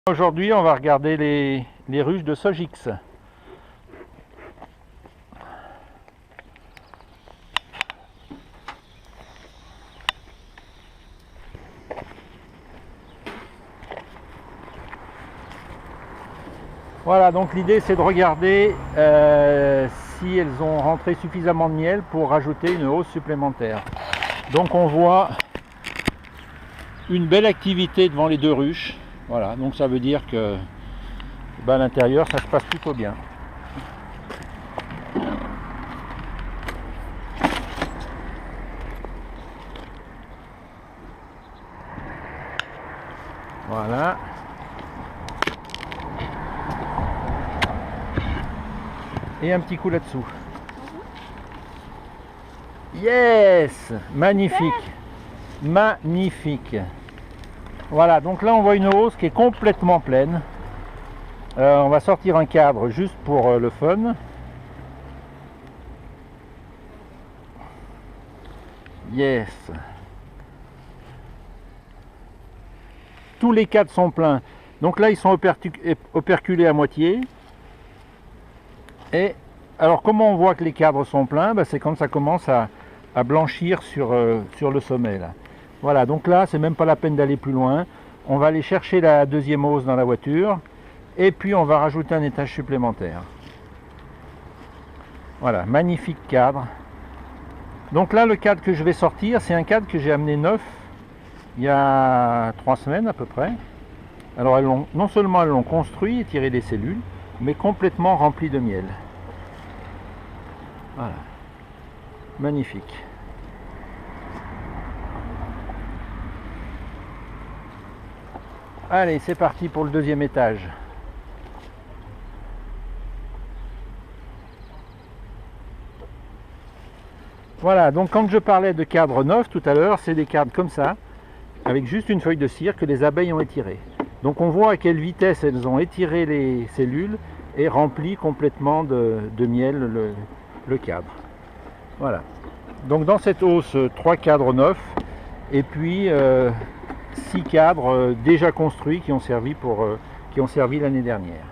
Aujourd'hui, on va regarder les ruches de Sogix. Voilà, donc l'idée c'est de regarder si elles ont rentré suffisamment de miel pour rajouter une hausse supplémentaire. Donc on voit une belle activité devant les deux ruches. Voilà, donc ça veut dire que à l'intérieur ça se passe plutôt bien. Voilà. Et un petit coup là-dessous. Yes! Magnifique! Magnifique! Voilà, donc là on voit une hausse qui est complètement pleine. On va sortir un cadre juste pour le fun. Yes! Tous les cadres sont pleins. Donc là ils sont operculés à moitié. Et alors comment on voit que les cadres sont pleins? C'est quand ça commence à blanchir sur le sommet là. Voilà, donc là c'est même pas la peine d'aller plus loin. On va aller chercher la deuxième hausse dans la voiture et puis on va rajouter un étage supplémentaire. Voilà, magnifique cadre. Donc là le cadre que je vais sortir, c'est un cadre que j'ai amené neuf il y a 3 semaines à peu près. Alors non seulement elles l'ont construit et tiré des cellules, mais complètement rempli de miel. Voilà, magnifique. Allez, c'est parti pour le deuxième étage. Voilà, donc quand je parlais de cadres neufs tout à l'heure, c'est des cadres comme ça, avec juste une feuille de cire que les abeilles ont étiré. Donc on voit à quelle vitesse elles ont étiré les cellules et rempli complètement de miel le cadre. Voilà. Donc dans cette hausse, 3 cadres neufs et puis 6 cadres déjà construits qui ont servi l'année dernière.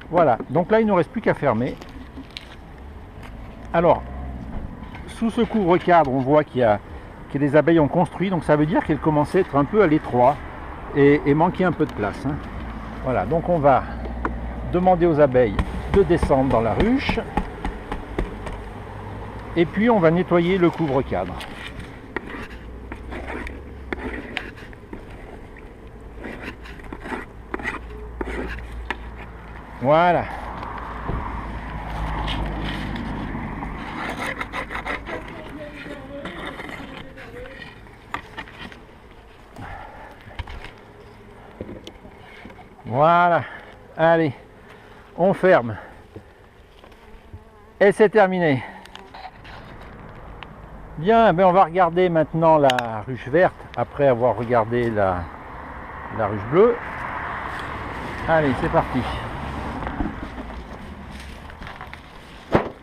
Voilà. Donc là il ne nous reste plus qu'à fermer. Alors sous ce couvre-cadre, on voit que les abeilles ont construit, donc ça veut dire qu'elles commençaient à être un peu à l'étroit et manquaient un peu de place. Voilà, donc on va demander aux abeilles de descendre dans la ruche et puis on va nettoyer le couvre-cadre. Voilà. Voilà, allez, on ferme. Et c'est terminé. Bien, on va regarder maintenant la ruche verte après avoir regardé la ruche bleue. Allez, c'est parti.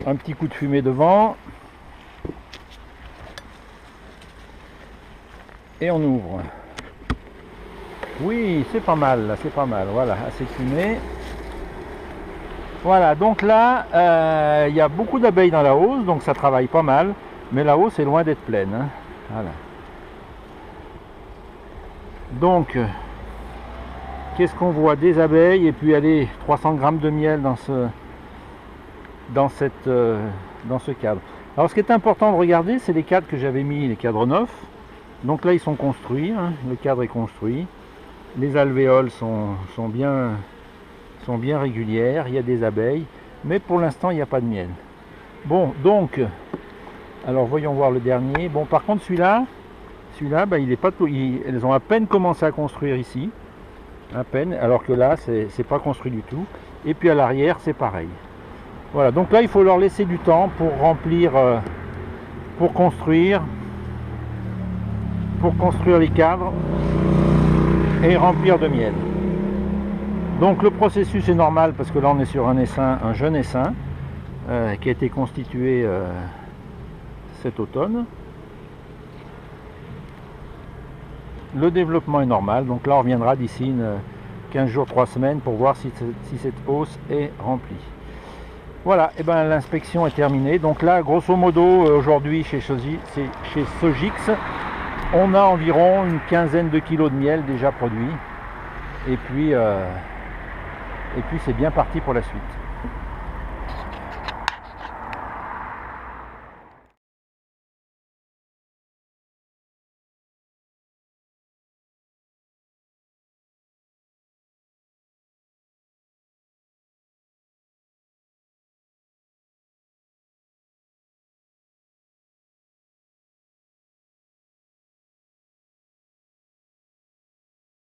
Un petit coup de fumée devant. Et on ouvre. Oui, c'est pas mal, là, c'est pas mal. Voilà, assez fumé. Voilà, donc là, il y a beaucoup d'abeilles dans la hausse, donc ça travaille pas mal. Mais la hausse est loin d'être pleine. Voilà. Donc, qu'est-ce qu'on voit? Des abeilles et puis allez, 300 grammes de miel dans ce cadre. Alors, ce qui est important de regarder, c'est les cadres que j'avais mis, les cadres neufs. Donc là, ils sont construits. Le cadre est construit. Les alvéoles sont bien régulières, il y a des abeilles, mais pour l'instant il n'y a pas de miel. Bon, donc, alors voyons voir le dernier. Bon, par contre celui-là, il est pas tout, elles ont à peine commencé à construire ici, à peine, alors que là c'est pas construit du tout. Et puis à l'arrière c'est pareil. Voilà, donc là il faut leur laisser du temps pour remplir, pour construire les cadres et remplir de miel. Donc le processus est normal parce que là on est sur un jeune essaim qui a été constitué cet automne. Le développement est normal, donc là on reviendra d'ici 15 jours, 3 semaines pour voir si cette hausse est remplie. Voilà, et ben l'inspection est terminée. Donc là, grosso modo, aujourd'hui chez Sogix, on a environ une quinzaine de kilos de miel déjà produit. Et puis c'est bien parti pour la suite.